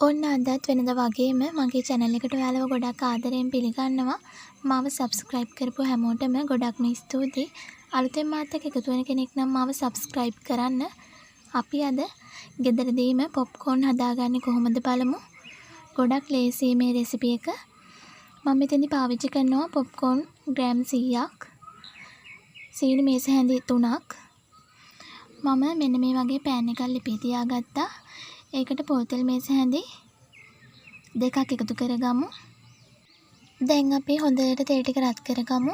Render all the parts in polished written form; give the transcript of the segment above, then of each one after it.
ඔන්න අදත් වෙනද වගේම මගේ channel එකට ඔයාලව ගොඩක් ආදරයෙන් පිළිගන්නවා. මාව subscribe කරපු හැමෝටම ගොඩක්ම ස්තුතියි. අලුතෙන් මාත් එක්ක එකතු වෙන කෙනෙක් නම් මාව subscribe කරන්න. අපි අද ගෙදරදීම popcorn හදාගන්නේ කොහොමද බලමු. ගොඩක් ලේසියි මේ recipe එක. මම මෙතනදී පාවිච්චි කරනවා popcorn gram 100ක්. සීනි මේස හැඳි 3ක්. මම මෙන්න මේ වගේ pan එකක් ලිපී තියාගත්තා. ඒකට පොතල් මේස හැඳි 2ක් එකතු කරගමු. දැන් අපි හොඳට තේ ටික රත් කරගමු.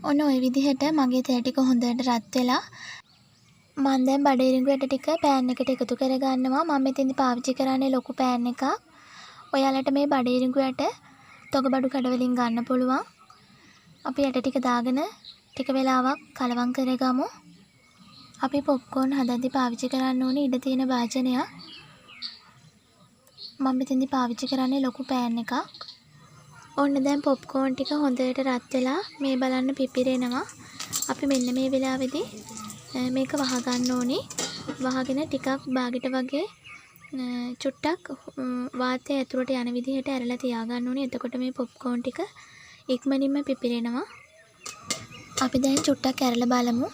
ඔන්න ඔය විදිහට මගේ තේ ටික හොඳට රත් වෙලා මම දැන් බඩේරිඟු ඇට ටික පෑන් එකට එකතු කරගන්නවා. මම මෙතෙන්දි පාවිච්චි කරන්නේ ලොකු පෑන් එකක්. ඔයාලට මේ බඩේරිඟු ඇට තොග බඩු කඩවලින් ගන්න පුළුවන්. අපි ඇට ටික දාගෙන ටික වෙලාවක් කලවම් කරගමු. අපි popcorn හදද්දි පාවිච්චි කරන්න ඕනේ ඉඩ තියෙන භාජනයක්. මම මෙතෙන්දි පාවිච්චි කරන්නේ ලොකු පෑන් එකක්. ඔන්න දැන් popcorn ටික හොඳට රත් වෙලා මේ බලන්න පිපිරෙනවා. අපි මෙන්න මේ වෙලාවේදී මේක වහ ගන්න ඕනේ. වහගෙන ටිකක් බාගෙට වගේ චුට්ටක් වාතය ඇතුළට යන විදිහට ඇරලා තියාගන්න ඕනේ. එතකොට මේ popcorn ටික ඉක්මනින්ම පිපිරෙනවා. අපි දැන් චුට්ටක් ඇරලා බලමු.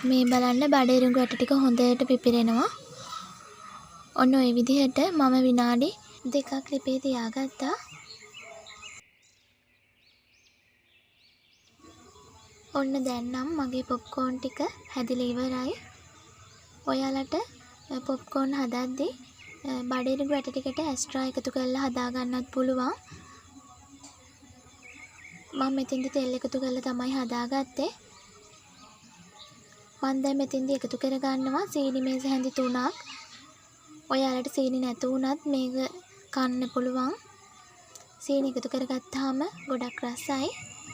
මේ බලන්න බඩේරිඟු ඇට ටික හොඳට පිපිරෙනවා. ඔන්න ඔය විදිහට මම විනාඩි 2ක් ලිපේ තියාගත්තා. ඔන්න දැන් නම් මගේ popcorn ටික හැදිලා ඉවරයි. ඔයාලට popcorn හදද්දී බඩේරිඟු ඇට ටිකට එක්ස්ට්‍රා එකතු කරලා හදා ගන්නත් පුළුවන්. මම මෙතෙන්දි තෙල් එකතු කරලා තමයි හදාගත්තේ. මම දැන් මෙතෙන්දි එකතු කර ගන්නවා සීනි මේස හැඳි 3ක්. ඔයාලට සීනි නැතු වුණත් මේක කන්න පුළුවන්. සීනි එකතු කරගත්තාම ගොඩක් රසයි.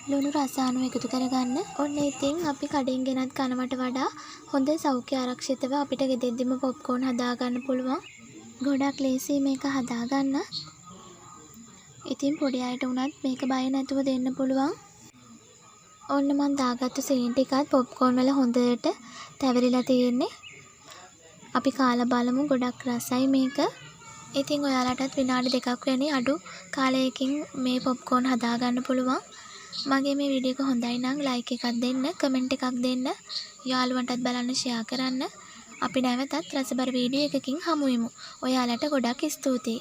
ලුණු රස අණු එකතු කරගන්න. ඔන්න ඉතින් අපි කඩෙන් ගෙනත් කනවට වඩා හොඳ සෞඛ්‍ය ආරක්ෂිතව අපිට ගෙදෙද්දිම popcorn හදා ගන්න පුළුවන්. ගොඩක් ලේසියි මේක හදා ගන්න. ඉතින් පොඩි අයට උනත් මේක බය නැතුව දෙන්න පුළුවන්. ඔන්න මම දාගත්තු සීනි ටිකත් popcorn වල හොඳට තැවරිලා තියෙන්නේ. අපි කාලා බලමු. ගොඩක් රසයි මේක. ඉතින් ඔයාලටත් විනාඩි 2ක් වැනි අඩු කාලයකින් මේ popcorn හදා ගන්න පුළුවන්. මගේ මේ වීඩියෝ එක හොඳයි නම් like එකක් දෙන්න, comment එකක් දෙන්න, යාළුවන්ටත් බලන්න share කරන්න. අපි නැවතත් රසබර වීඩියෝ එකකින් හමු වෙමු. ඔයාලට ගොඩක් ස්තුතියි.